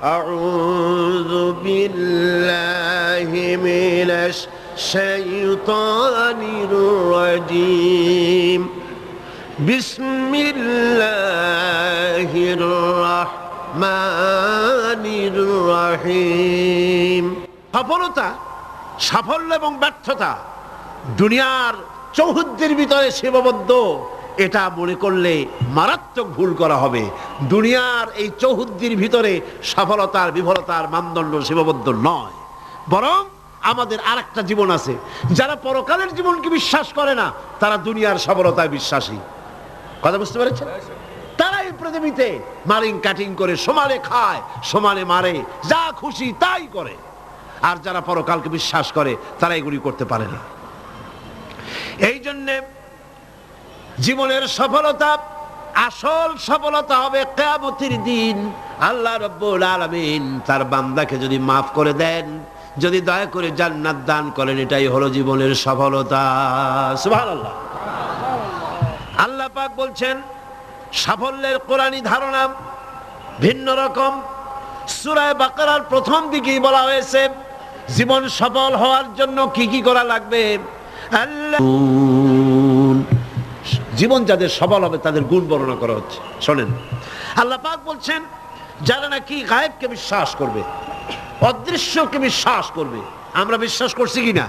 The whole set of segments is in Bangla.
আউযু বিল্লাহি মিনাশ শাইতানির রাজীম বিসমিল্লাহির রাহমানির রহিম। সফলতা, সাফল্য এবং ব্যর্থতা দুনিয়ার চৌহদ্দির ভিতরে সীমাবদ্ধ, এটা মনে করলে মারাত্মক ভুল করা হবে। দুনিয়ার এই চৌহদ্দির ভিতরে সফলতার বিফলতার মানদণ্ড সীমাবদ্ধ নয়, বরং আমাদের আরেকটা জীবন আছে। যারা পরকালের জীবনকে বিশ্বাস করে না, তারা দুনিয়ার সফলতায় বিশ্বাসী। কথা বুঝতে পেরেছেন? তারা এই পৃথিবীতে মারিং কাটিং করে সমানে খায়, সমানে মারে, যা খুশি তাই করে। আর যারা পরকালকে বিশ্বাস করে তারা এগুলি করতে পারে না। এই জন্যে জীবনের সফলতা, আসল সফলতা হবে কিয়ামতের দিন। আল্লাহ রাব্বুল আলামিন তার বান্দাকে যদি মাফ করে দেন, যদি দয়া করে জান্নাত দান করেন, এটাই হলো জীবনের সফলতা। সুবহানাল্লাহ। আল্লাহ পাক বলছেন সাফল্যের কোরআনী ধারণা ভিন্ন রকম। সূরা বাকারার প্রথম দিকেই বলা হয়েছে জীবন সফল হওয়ার জন্য কি কি করা লাগবে। জীবন যাদের সফল হবে তাদের গুণ বর্ণনা করা হচ্ছে। শোনেন, আল্লাহ পাক বলছেন যারা নাকি গায়েবকে বিশ্বাস করবে, অদৃশ্যকে বিশ্বাস করবে। আমরা বিশ্বাস করছি কিনা?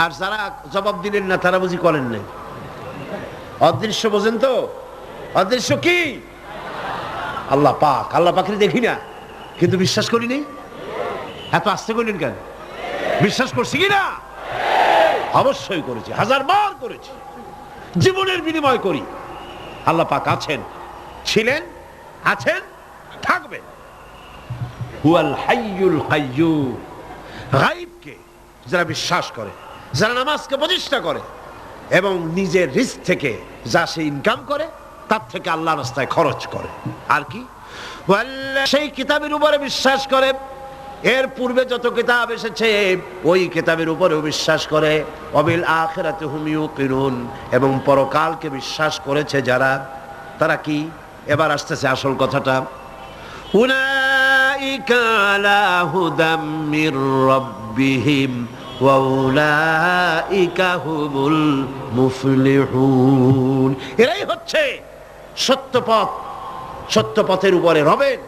আর যারা জবাব দিলেন না তারা বুঝি করেন নাই। অদৃশ্য বোঝেন তো? অদৃশ্য কি? আল্লাহ পাক। আল্লাহ পাকের দেখি না কিন্তু বিশ্বাস করি নি। এত আস্তে করলেন কেন? বিশ্বাস করছি কিনা? অবশ্যই করেছি, হাজারবার করেছি, জীবনের বিনিময় করি। আল্লাহ পাক আছেন, ছিলেন, আছেন, থাকবেন। হুয়াল হাইয়ুল কাইয়্যুম। গায়বকে যারা বিশ্বাস করে, যারা নামাজকে প্রতিষ্ঠা করে এবং নিজের রিস্ক থেকে যা সে ইনকাম করে তার থেকে আল্লাহর রাস্তায় খরচ করে, আর কি সেই কিতাবের উপরে বিশ্বাস করে, এর পূর্বে যত কিতাব এসেছে ওই কিতাবের উপরেও বিশ্বাস করে, ওয়াবিল আখিরাতি হুম ইউকিনুন, এবং পরকালকে বিশ্বাস করেছে যারা, তারা কি? এবার আসতেছে আসল কথাটা। উলাইকা আলা হুদাম মির রাব্বিহিম ওয়া উলাইকা হুমুল মুফলিহুন। এরাই হচ্ছে সত্য পথ, সত্য পথের উপরে রবেন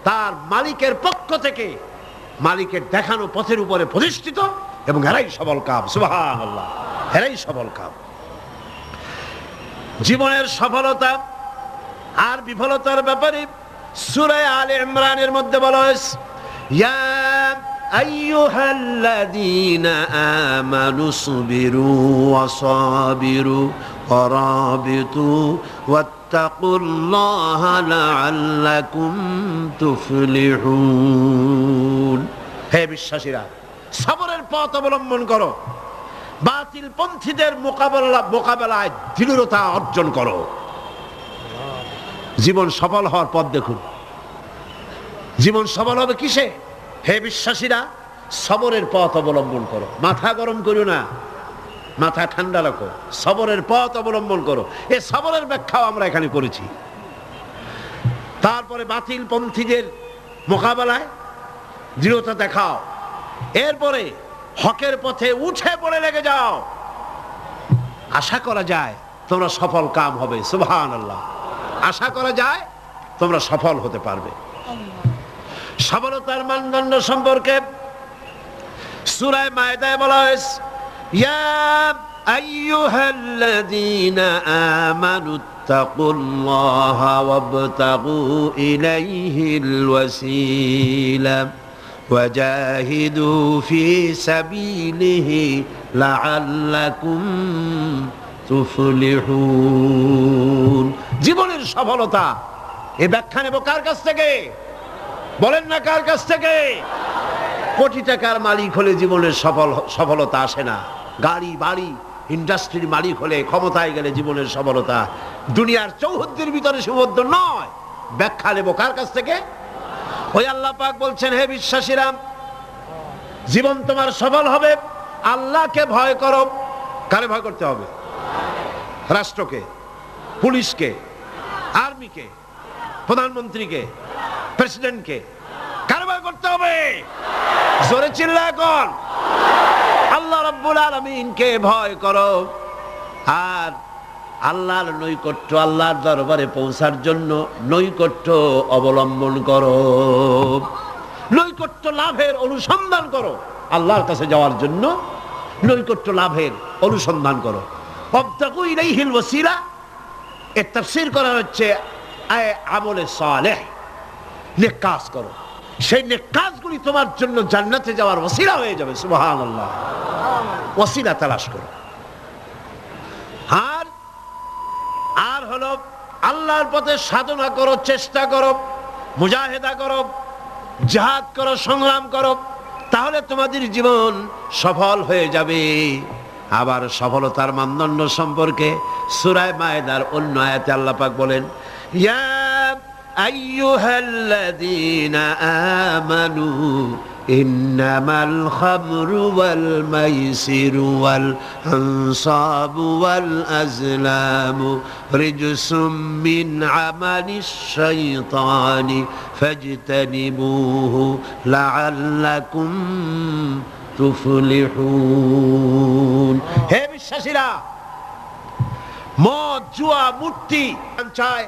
তার মালিকের পক্ষ থেকে, মালিকের দেখানো পথের উপরে প্রতিষ্ঠিত, এবং এরাই সফল কাম। সুবহানাল্লাহ, এরাই সফল কাম। জীবনের সফলতা আর বিফলতার ব্যাপারে সূরা আলে ইমরানের মধ্যে বলা হয়েছে, ইয়া আইয়ুহাল্লাযীনা আমানু সুবিরু ওয়া সাবিরু ওয়া রাবিতু ওয়াত্তাকুল্লাহা লাআল্লাকুম তুফলিহুন। হে বিশ্বাসীরা, সবরের পথ অবলম্বন করো, বাতিল পন্থীদের মোকাবেলায় দৃঢ়তা অর্জন করো। জীবন সফল হওয়ার পথ দেখুন। জীবন সফল হবে কিসে? হে বিশ্বাসীরা, সবরের পথ অবলম্বন করো। মাথা গরম করো না, মাথা ঠান্ডা রাখো, সবরের পথ অবলম্বন করো। এই সবরের ব্যাখ্যাও আমরা এখানে করেছি। তারপরে বাতিল পন্থীদের মোকাবেলায় দৃঢ়তা দেখাও, এরপরে হকের পথে উঠে পড়ে লেগে যাও। আশা করা যায় তোমরা সফল কাম হবে। সুবহানাল্লাহ। আশা করা যায় তোমরা সফল হতে পারবে। সফলতার মানদণ্ড সম্পর্কে সূরা মায়েদায় বলা হয়েছে, ইয়া আইয়ুহাল্লাযীনা আমানুত্তাকুল্লাহা ওয়াবতাগু ইলাইহিল ওয়াসিলা ওয়াজাহিদু ফি সাবিলিহি লাআল্লাকুম তুফলিহুন। জীবনের সফলতা এই ব্যাখ্যা নেব কার কাছ থেকে? বলেন না কার কাছ থেকে? কোটি টাকার মালিক হলে জীবনের সফলতা আসে না। গাড়ি বাড়ি ইন্ডাস্ট্রির মালিক হলে, ক্ষমতায় গেলে জীবনের সফলতা দুনিয়ার চৌহদ্দির ভিতরে সীমাবদ্ধ নয়। ব্যাখ্যা নেব কার কাছ থেকে? ওই আল্লাহ পাক বলছেন, হে বিশ্বাসীরা, জীবন তোমার সফল হবে আল্লাহকে ভয় করো। কারে ভয় করতে হবে? রাষ্ট্রকে, পুলিশকে, আর্মিকে, প্রধানমন্ত্রীকে, প্রেসিডেন্টকে? কার ভয় করতে হবে? জোরে চিল্লা এখন। আল্লাহ রাব্বুল আলামিনকে ভয় করো, আর আল্লাহর নৈকট্য, আল্লাহর দরবারে পৌঁছার জন্য নৈকট্য অবলম্বন করো, নৈকট্য লাভের অনুসন্ধান করো। আল্লাহর কাছে যাওয়ার জন্য নৈকট্য লাভের অনুসন্ধান করো। ওয়াবতাগু ইলাইহিল ওয়াসিলা, এর তাফসীর করা হচ্ছে আমলে সালেহ, নেক কাজ করো। সেই নেক কাজগুলি তোমার জন্য জান্নাতে যাওয়ার ওসিলা হয়ে যাবে। সুবহানাল্লাহ। ওসিলা তালাশ করো। আর হলো আল্লাহর পথে সাধনা করো, চেষ্টা করো, মুজাহিদা করো, জিহাদ করো, সংগ্রাম করো, তাহলে তোমাদের জীবন সফল হয়ে যাবে। আবার সফলতার মানদণ্ড সম্পর্কে সূরা মায়েদার অন্য আয়াতে আল্লাহ পাক বলেন, ইয়া আইয়ুহাল্লাযীনা আমানু ইন্নামাল খামরু ওয়াল মাইসিরু ওয়াল আনসাবু ওয়াল আজলামু রিজসুম মিন আমালিশ শাইতানি ফাজতানিবুহু লাআল্লাকুম তুফলিহুন। হে বিশ্বাসীরা, মদ, জুয়া, মূর্তি চায়,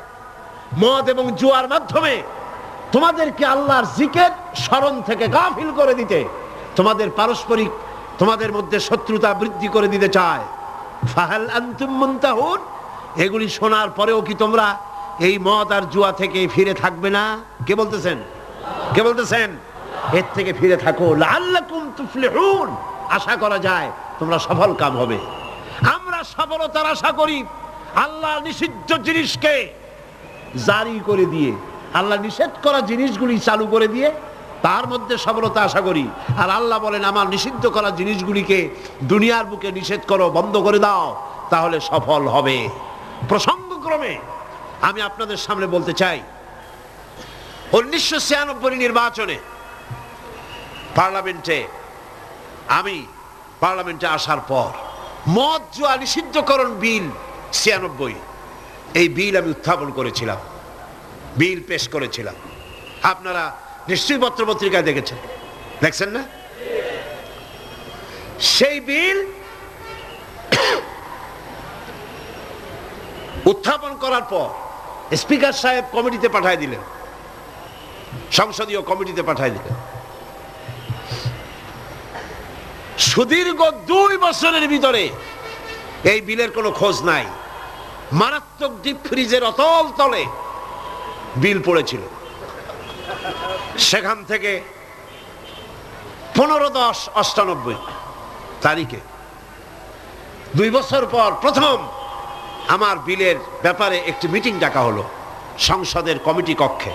মদ এবং জুয়ার মাধ্যমে তোমাদেরকে আল্লাহর জিকির স্মরণ থেকে গাফিল করে দিতে, তোমাদের পারস্পরিক, তোমাদের মধ্যে শত্রুতা বৃদ্ধি করে দিতে চায়। ফাহাল আনতুম মুনতাহুন, এগুলি শোনার পরেও কি তোমরা এই মদ আর জুয়া থেকে ফিরে থাকবে না? কে বলতেছেন? কে বলতেছেন? এর থেকে ফিরে থাকো, লাআল্লাকুম তুফলিহুন, আশা করা যায় তোমরা সফল কাম হবে। আমরা সফলতার আশা করি আল্লাহ নিষিদ্ধ জিনিসকে জারি করে দিয়ে, আল্লাহ নিষেধ করা জিনিসগুলি চালু করে দিয়ে তার মধ্যে সফলতা আশা করি। আর আল্লাহ বলেন, আমার নিষিদ্ধ করা জিনিসগুলিকে দুনিয়ার বুকে নিষেধ করো, বন্ধ করে দাও, তাহলে সফল হবে। প্রসঙ্গক্রমে আমি আপনাদের সামনে বলতে চাই, 1996 নির্বাচনে আমি পার্লামেন্টে আসার পর মদ জুয়া নিষিদ্ধকরণ বিল 96, এই বিল আমি উত্থাপন করেছিলাম, বিল পেশ করেছিলাম। আপনারা নিশ্চয়ই পত্র পত্রিকায় দেখেছেন, দেখছেন না? সেই বিল উত্থাপন করার পর স্পিকার সাহেব কমিটিতে পাঠায় দিলেন, সংসদীয় কমিটিতে পাঠায় দিলেন। সুদীর্ঘ 2 বছরের ভিতরে এই বিলের কোনো খোঁজ নাই। মারাত্মক ডিপ ফ্রিজের অতল তলে বিল পড়েছিল। সেখান থেকে 15/10/98 তারিখে 2 বছর পর প্রথম আমার বিলের ব্যাপারে একটি মিটিং ডাকা হলো সংসদের কমিটি কক্ষে।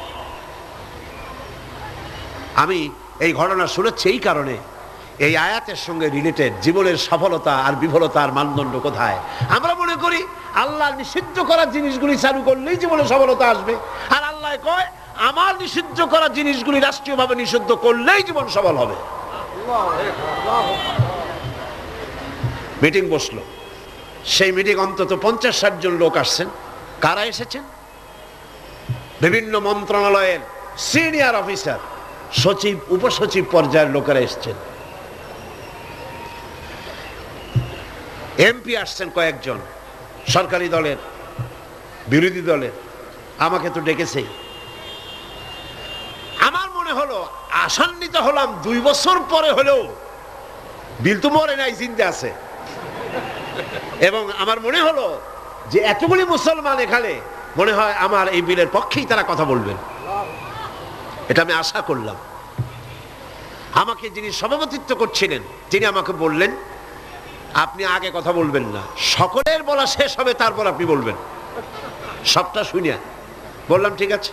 আমি এই ঘটনা শুনেছি এই কারণে, এই আয়াতের সঙ্গে রিলেটেড জীবনের সফলতা আর বিফলতার মানদণ্ড কোথায়। আমরা মনে করি আল্লাহ নিষিদ্ধ করা জিনিসগুলি চালু করলেই জীবনে সফলতা আসবে, আর আল্লাহ কয় আমার নিষিদ্ধ করা জিনিসগুলি রাষ্ট্রীয়ভাবে নিষিদ্ধ করলেই জীবন সফল হবে। মিটিং বসলো, সেই মিটিং অন্তত 50-60 জন লোক আসছেন। কারা এসেছেন? বিভিন্ন মন্ত্রণালয়ের সিনিয়র অফিসার, সচিব, উপসচিব পর্যায়ের লোকেরা এসছেন। এমপি আসছেন কয়েকজন, সরকারি দলের, বিরোধী দলের। আমাকে তো ডেকেছেই। আমার মনে হলো, আশান্বিত হলাম, 2 বছর পরে হলেও বিল তো মরে নাই, জিন্দা আছে। এবং আমার মনে হলো যে এতগুলি মুসলমান এখানে, মনে হয় আমার এই বিলের পক্ষেই তারা কথা বলবেন, এটা আমি আশা করলাম। আমাকে যিনি সভাপতিত্ব করছিলেন তিনি আমাকে বললেন, আপনি আগে কথা বলবেন না, সকলের বলা শেষ হবে তারপর আপনি বলবেন। সবটা শুনিয়া বললাম ঠিক আছে।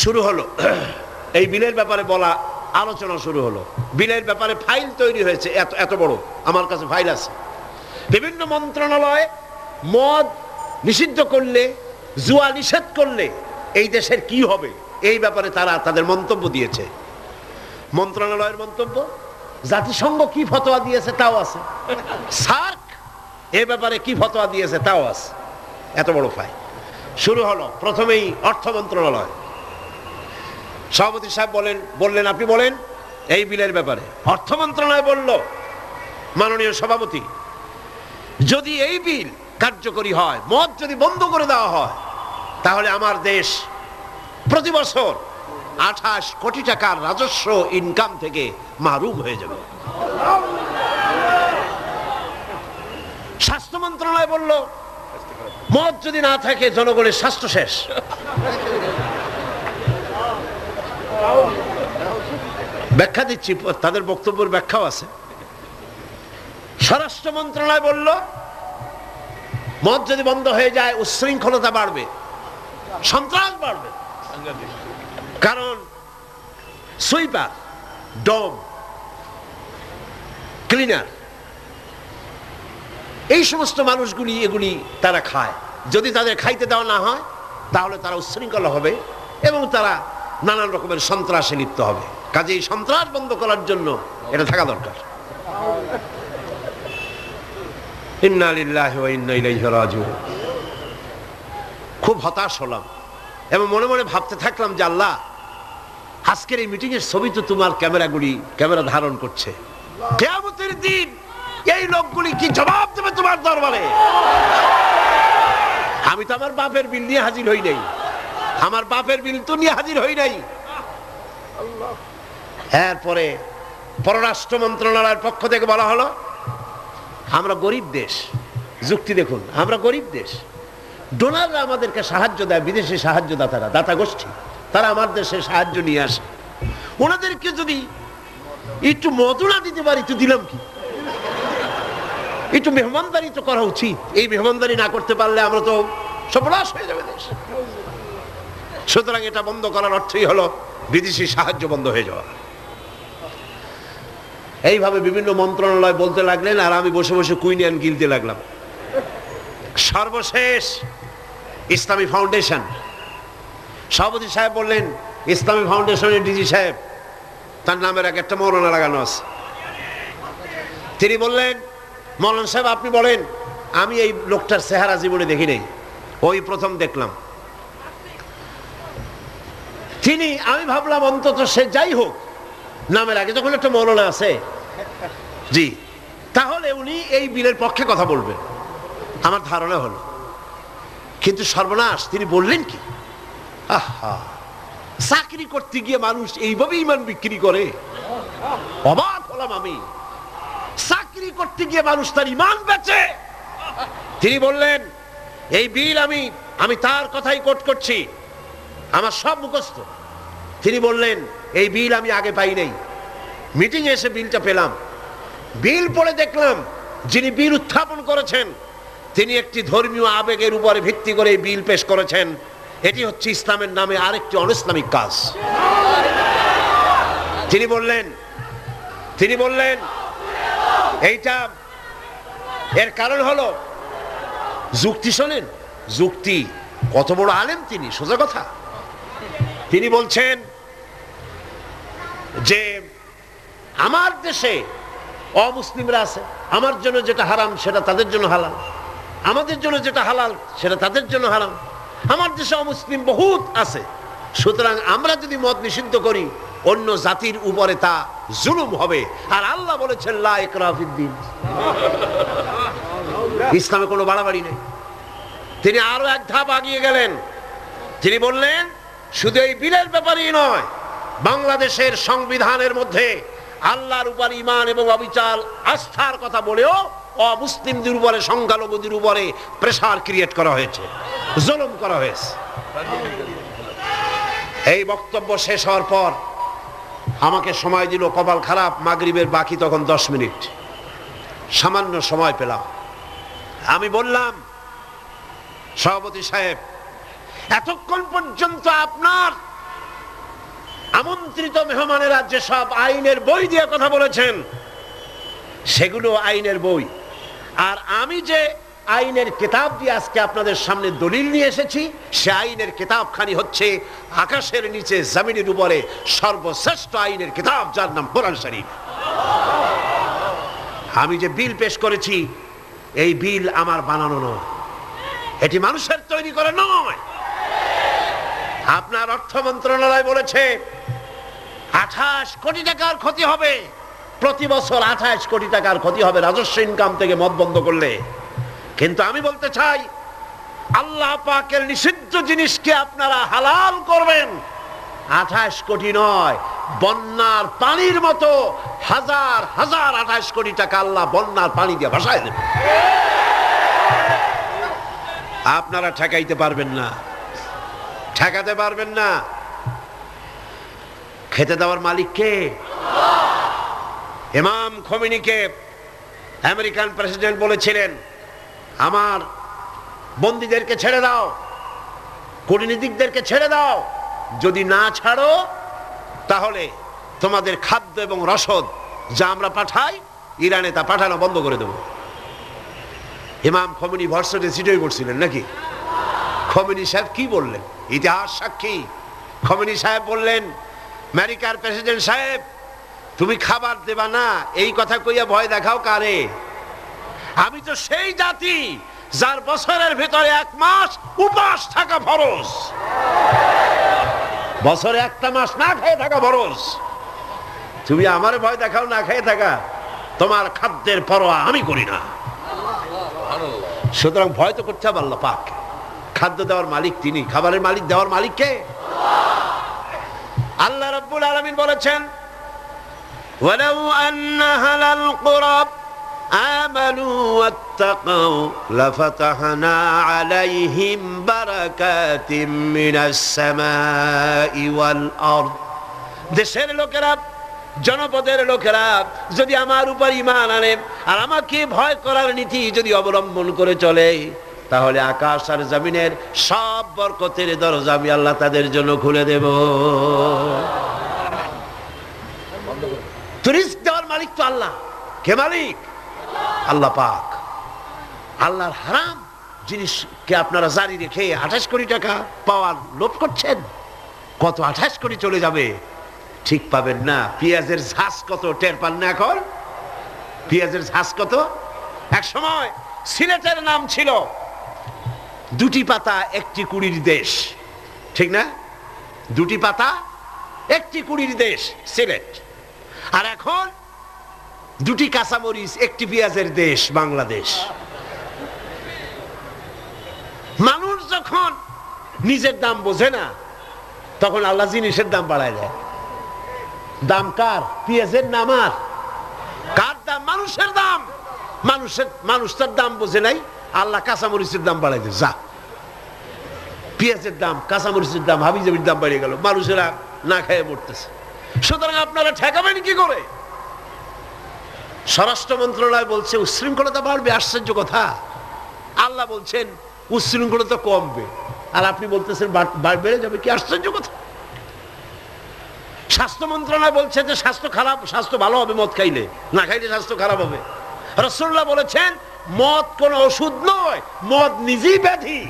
শুরু হলো এই বিলের ব্যাপারে বলা, আলোচনা শুরু হলো। বিলের ব্যাপারে ফাইল তৈরি হয়েছে, এত বড় আমার কাছে ফাইল আছে। বিভিন্ন মন্ত্রণালয় মদ নিষিদ্ধ করলে, জুয়া নিষেধ করলে এই দেশের কি হবে, এই ব্যাপারে তারা তাদের মন্তব্য দিয়েছে। মন্ত্রণালয়ের মন্তব্য, জাতিসংঘ কি ফতোয়া দিয়েছে তাও আছে, সার্ক এ ব্যাপারে কি ফতোয়া দিয়েছে তাও আছে। এত বড় ফাইল। শুরু হলো প্রথমেই অর্থ মন্ত্রণালয়। সভাপতি সাহেব বললেন আপনি বলেন এই বিলের ব্যাপারে। অর্থ মন্ত্রণালয় বলল, মাননীয় সভাপতি, যদি এই বিল কার্যকরী হয়, মদ যদি বন্ধ করে দেওয়া হয়, তাহলে আমার দেশ প্রতি বছর 28 কোটি টাকার রাজস্ব ইনকাম থেকে মাহরুম হয়ে যাবে। স্বাস্থ্য মন্ত্রণালয় বলল, মদ যদি না থাকে জনগণের স্বাস্থ্য শেষ। ব্যাখ্যা দিচ্ছি, তাদের বক্তব্যের ব্যাখ্যাও আছে। স্বরাষ্ট্র মন্ত্রণালয় বলল, মদ যদি বন্ধ হয়ে যায় উচ্ছৃঙ্খলতা বাড়বে, সন্ত্রাস বাড়বে। কারণ সুইপার, ডম, ক্লিনার, এই সমস্ত মানুষগুলি এগুলি তারা খায়। যদি তাদের খাইতে দেওয়া না হয় তাহলে তারা উচ্ছৃঙ্খল হবে এবং তারা নানান রকমের সন্ত্রাসে লিপ্ত হবে। কাজেই সন্ত্রাস বন্ধ করার জন্য এটা থাকা দরকার। ইন্না লিল্লাহি ওয়া ইন্না ইলাইহি রাজিউন। খুব হতাশ হলাম এবং মনে মনে ভাবতে থাকলাম যে আল্লাহ, আজকের এই মিটিং এর ছবি তো তোমার ক্যামেরা ধারণ করছে। কিয়ামতের দিন এই লোকগুলি কি জবাব দেবে তোমার দরবারে? আমি তো আমার বাপের বিল নিয়ে হাজির হই নাই, আমার বাপের বিল তো নিয়ে হাজির হই নাই। এরপরে পররাষ্ট্র মন্ত্রণালয়ের পক্ষ থেকে বলা হলো, আমরা গরিব দেশ। যুক্তি দেখুন, আমরা গরিব দেশ, ডোনাররা আমাদেরকে সাহায্য দেয়, বিদেশি সাহায্যদাতারা, দাতা গোষ্ঠী, তারা আমার দেশে সাহায্য নিয়ে আসে। ওনাদেরকে যদি একটু মদুনা দিতে পারি তো দিলাম কি, একটু মেহমানদারি তো করা উচিত। এই মেহমানদারি না করতে পারলে আমরা তো সর্বনাশ হয়ে যাবে দেশ। সুতরাং এটা বন্ধ করার অর্থই হলো বিদেশি সাহায্য বন্ধ হয়ে যাওয়া। এইভাবে বিভিন্ন মন্ত্রণালয় বলতে লাগলেন আর আমি বসে বসে কুইনিয়ান গিলতে লাগলাম। সর্বশেষ ইসলামী ফাউন্ডেশন, সভাপতি সাহেব বললেন, ইসলামী ফাউন্ডেশনের ডিজি সাহেব, তার নামের একটা মৌলানা লাগানো আছে। তিনি বললেন, মৌলানা সাহেব আপনি বলেন। আমি এই লোকটার চেহারা জীবনে দেখি নাই, ওই প্রথম দেখলাম। আমি ভাবলাম অন্তত সে যাই হোক, নামের আগে যখন একটা মৌলানা আছে, জি, তাহলে উনি এই বিলের পক্ষে কথা বলবেন, আমার ধারণা হলো। কিন্তু সর্বনাশ, তিনি বললেন কি, আহা, চাকরি করতে গিয়ে মানুষ এইভাবে ইমান বিক্রি করে? অবাক হলাম আমি। চাকরি করতে গিয়ে মানুষ তার ইমান বেচে। তিনি বললেন, এই বিল আমি তার কথাই কোট করছি, আমার সব মুখস্থ। তিনি বললেন, এই বিল আমি আগে পাই নাই, মিটিং এসে বিলটা পেলাম। বিল পড়ে দেখলাম যিনি বিল উত্থাপন করেছেন তিনি একটি ধর্মীয় আবেগের উপরে ভিত্তি করে এই বিল পেশ করেছেন। এটি হচ্ছে ইসলামের নামে আরেকটি অনইসলামিক কাজ। তিনি বললেন এইটা এর কারণ হলো যুক্তি। শোনেন যুক্তি, কত বড় আলেম তিনি, সোজা কথা। তিনি বলছেন যে আমার দেশে অমুসলিমরা আছে, আমার জন্য যেটা হারাম সেটা তাদের জন্য হালাল, আমাদের জন্য যেটা হালাল সেটা তাদের জন্য হারাম। আমার দেশে অমুসলিম বহুত আছে, সুতরাং আমরা যদি মদ নিষিদ্ধ করি অন্য জাতির উপরে তা জুলুম হবে। আর আল্লাহ বলেছেন লা ইকরাহা ফিদ্দীন, ইসলামে কোনো বাড়াবাড়ি নেই। তিনি আরো এক ধাপ আগিয়ে গেলেন। তিনি বললেন, শুধু এই বিলের ব্যাপারেই নয়, বাংলাদেশের সংবিধানের মধ্যে আল্লাহর উপর ঈমান এবং অবিচল আস্থার কথা বলেও অমুসলিমদের উপরে, সংখ্যালঘুদের উপরে প্রেসার ক্রিয়েট করা হয়েছে, জুলুম করা হয়েছে। এই বক্তব্য শেষ হওয়ার পর আমাকে সময় দিল, কপাল খারাপ, মাগরিবের বাকি তখন 10 মিনিট, সামান্য সময় পেলাম। আমি বললাম, সভাপতি সাহেব, এতক্ষণ পর্যন্ত আপনার আমন্ত্রিত মেহমানেরা যেসব আইনের বই দিয়ে কথা বলেছেন সেগুলো আইনের বই, আর আমি যে আইনের কিতাব দিয়ে আজকে আপনাদের সামনে দলিল নিয়ে এসেছি সে আইনের কিতাবখানি হচ্ছে আকাশের নিচে জমিনের উপরে সর্বশ্রেষ্ঠ আইনের কিতাব, যার নাম কোরআন শরীফ। আমি যে বিল পেশ করেছি এই বিল আমার বানানো নয়, এটি মানুষের তৈরি করে নয়। আপনার অর্থ মন্ত্রণালয় বলেছে 28 কোটি টাকার ক্ষতি হবে, প্রতি বছর 28 কোটি টাকার ক্ষতি হবে রাজস্ব ইনকাম থেকে মদ বন্ধ করলে। কিন্তু আমি বলতে চাই, আল্লাহ পাকের নিষিদ্ধ জিনিসকে আপনারা হালাল করবেন, 28 কোটি নয়, বন্যার পানির মতো হাজার হাজার 28 কোটি টাকা আল্লাহ বন্যার পানি দিয়ে ভাসায় দেবে। আপনারা ঠেকাইতে পারবেন না, ঠেকাতে পারবেন না। খেতে দেওয়ার মালিক কে? ইমাম খোমেনিকে আমেরিকান প্রেসিডেন্ট বলেছিলেন, আমার বন্দীদেরকে ছেড়ে দাও, কূটনীতিকদেরকে ছেড়ে দাও, যদি না ছাড়ো তাহলে তোমাদের খাদ্য এবং রসদ যা আমরা পাঠাই ইরানে তা পাঠানো বন্ধ করে দেব। ইমাম খোমেনি ভার্সিটি সিটই করছিলেন নাকি? খোমেনি সাহেব কি বললেন? ইতিহাস সাক্ষী। খোমেনি সাহেব বললেন, আমেরিকার প্রেসিডেন্ট সাহেব, তুমি খাবার দেবা না এই কথা কইয়া ভয় দেখাও কারে? আমি তো সেই জাতি যার বছরের ভিতরে 1 মাস উপাস থাকা ফরজ, বছরে 1টা মাস না খেয়ে থাকা ফরজ। তুমি আমারে ভয় দেখাও না খেয়ে থাকা, তোমার খাদ্যের পরোয়া আমি করি না। সুতরাং ভয় তো করতে হবে আল্লাহ পাক। খাদ্য দেওয়ার মালিক তিনি, খাবারের মালিক দেওয়ার মালিক কে? আল্লাহ রাব্বুল আলামিন বলেছেন, ওয়ালাউ আন্না হালাল কুরা আমানু ওয়াত্তাকাউ লাফাতাহনা আলাইহিম বারাকাতিম মিনাস সামাই ওয়াল আরদ। দেশের লোকেরা, জনপদের লোকেরা যদি আমার উপর ঈমান আনে আর আমাকে ভয় করার নীতি যদি অবলম্বন করে চলে, তাহলে আকাশ আর জমিনের সব বরকতের দরজা আমি আল্লাহ তাদের জন্য খুলে দেব। রিজক দেওয়ার মালিক তো আল্লাহ। কে মালিক? আল্লাহ পাক। আল্লাহর হারাম জিনিসকে আপনারা জারি রেখে 28 কোটি টাকা পাওয়ার লোভ করছেন। কত 28 কোটি চলে যাবে ঠিক পাবেন না। পেঁয়াজের ঝাঁজ কত টের পান না এখন? পেঁয়াজের ঝাঁজ কত? এক সময় সিলেটের নাম ছিল 2টি পাতা 1টি কুড়ির দেশ, ঠিক না? 2টি পাতা 1টি কুড়ির দেশ সিলেট। আর এখন 2টি কাঁচামরিচ 1টি পেঁয়াজের দেশ বাংলাদেশ। মানুষ যখন নিজের দাম বোঝে না তখন আল্লাহ জিনিসের দাম বাড়ায় দেয়। দাম কার? পেঁয়াজের নাম আর কার দাম? মানুষের দাম। মানুষ তার দাম বোঝে নাই, আল্লাহ কাঁচামরিচের দাম বাড়াই দেয়। যা, পেঁয়াজের দাম, কাঁচামরিচের দাম, হাবিজাবির দাম বাড়িয়ে গেল, মানুষেরা না খেয়ে মরতেছে। সুতরাং আপনারা ঠেকাবেন কি করে? স্বরাষ্ট্র মন্ত্রণালয় বলছে উচ্ছৃঙ্খলতা বাড়বে। আশ্চর্য কথা। আল্লাহ বলছেন উচ্ছৃঙ্খলতা কমবে, আর আপনি বলতেছেন বেড়ে যাবে। কি আশ্চর্য কথা। স্বাস্থ্য মন্ত্রণালয় বলছে যে স্বাস্থ্য খারাপ, স্বাস্থ্য ভালো হবে মদ খাইলে, না খাইলে স্বাস্থ্য খারাপ হবে। রাসূলুল্লাহ বলেছেন মদ কোন ওষুধ নয়, মদ নিজেই ব্যাধি,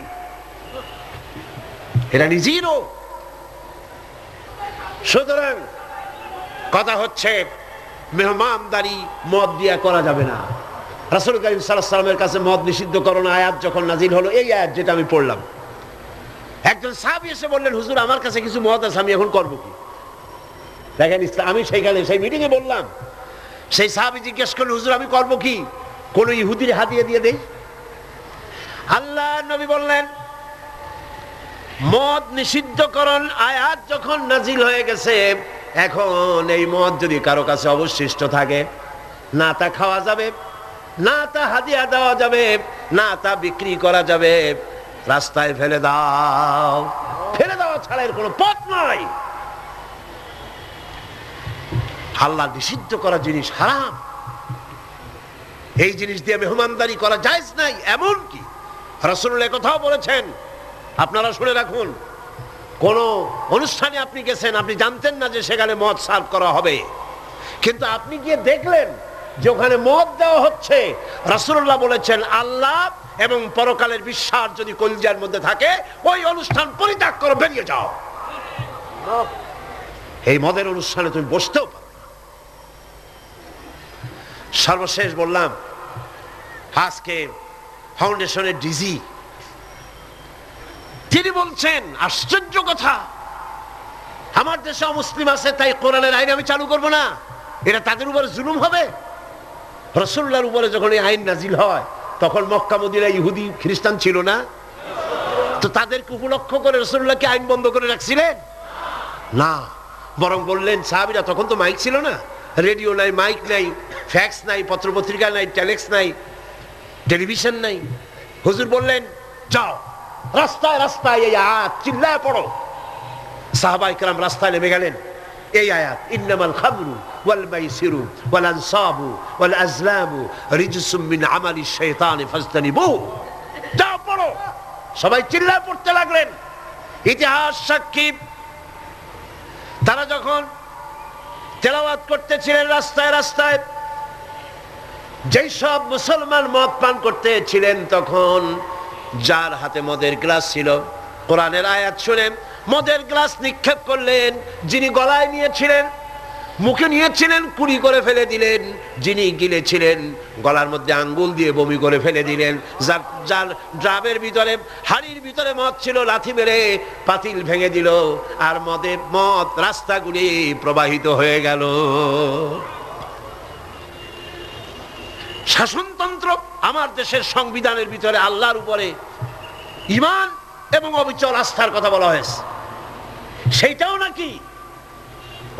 এটা নিজেই রোগ। সুতরাং কথা হচ্ছে মেহমানদারি মদ দিয়া করা যাবে না। রাসূল কারীম সাল্লাল্লাহু আলাইহি ওয়াসাল্লামের কাছে মদ নিষিদ্ধকরণ আয়াত যখন নাজিল হলো, এই আয়াত যেটা আমি পড়লাম, একজন সাহাবী এসে বললেন, হুজুর আমার কাছে কিছু মদ আছে, আমি এখন করবো কি? দেখেন, আমি সেইখানে সেই মিটিং এ বললাম, সেই সাহাবী জিজ্ঞেস করলেন, হুজুর আমি করবো কি? কোন ইহুদির হাদিয়া দিয়ে দেই? আল্লাহ নবী বললেন, মদ নিষিদ্ধকরণ আয়াত যখন নাজিল হয়ে গেছে, এখন এই মদ যদি কারো কাছে অবশিষ্ট থাকে, না তা খাওয়া যাবে, না তা হাদিয়া দেওয়া যাবে, না তা বিক্রি করা যাবে, রাস্তায় ফেলে দাও। ফেলে দেওয়া ছাড়া এর কোনো পথ নাই। আল্লাহ নিষিদ্ধ করা জিনিস হারাম, এই জিনিস দিয়ে মেহমানদারি করা জায়েজ নাই। এমনকি রাসূলুল্লাহ কথাও বলেছেন, আপনারা শুনে রাখুন, কোন অনুষ্ঠানে আপনি গেছেন, আপনি জানতেন না যে সেখানে মদ সার্ভ করা হবে, কিন্তু আপনি গিয়ে দেখলেন যে ওখানে মদ দেওয়া হচ্ছে। রাসূলুল্লাহ বলেছেন, আল্লাহ এবং পরকালের বিশ্বাস যদি কলিজার মধ্যে থাকে, ওই অনুষ্ঠান পরিত্যাগ করে বেরিয়ে যাও। এই মদের অনুষ্ঠানে তুমি বসতেও পারো। সর্বশেষ বললাম, আজকে ফাউন্ডেশনের ডিজি তিনি বলছেন আশ্চর্য কথা, আমার দেশে অমুসলিম আছে তাই কোরআনের আইন আমি চালু করব না, এটা তাদের উপরে জুলুম হবে। রাসূলুল্লাহর উপরে যখন এই আইন নাজিল হয় তখন মক্কা মদিনায় ইহুদি খ্রিস্টান ছিল না, তো তাদেরকে উপলক্ষ্য করে রাসূলুল্লাহ কি আইন বন্ধ করে রাখছিলেন? না, বরং বললেন সাহাবীরা, তখন তো মাইক ছিল না, রেডিও নাই, মাইক নাই, ফ্যাক্স নাই, পত্রপত্রিকা নাই, টেলেক্স নাই, টেলিভিশন নাই। হুজুর বললেন যাও রাস্তায় রাস্তায় এই আয়াত চিল্লায় পড়ো। সাহাবায়ে কেরাম রাস্তায় নেমে গেলেন, এই আয়াত ইন্নামাল খামরু ওয়াল মাইসিরু ওয়াল আনসাবু ওয়াল আজলামু রিজসুম মিন আমালিশ শাইতানি ফাজতানিবুহু, যাও পড়ো। সবাই চিল্লায় পড়তে লাগলেন। ইতিহাস সাক্ষী, তারা যখন তেলাওয়াত করতেছিলেন রাস্তায় রাস্তায়, যেই সব মুসলমান মদ পান করতেছিলেন, তখন যার হাতে মদের গ্লাস ছিল কোরআনের আয়াত শুনে মদের গ্লাস নিক্ষেপ করলেন। যিনি গলায় নিয়েছিলেন, মুখে নিয়েছিলেন, কুড়ি করে ফেলে দিলেন। যিনি গিলেছিলেন গলার মধ্যে আঙ্গুল দিয়ে বমি করে ফেলে দিলেন। যার ড্রামের ভিতরে, হাড়ির ভিতরে মদ ছিল, লাথি মেরে পাতিল ভেঙে দিল, আর মদ রাস্তাগুলি প্রবাহিত হয়ে গেল। শাসনতন্ত্র, আমার দেশের সংবিধানের ভিতরে আল্লাহর উপরে ঈমান এবং অবিচল আস্থার কথা বলা হয়েছে, সেইটাও নাকি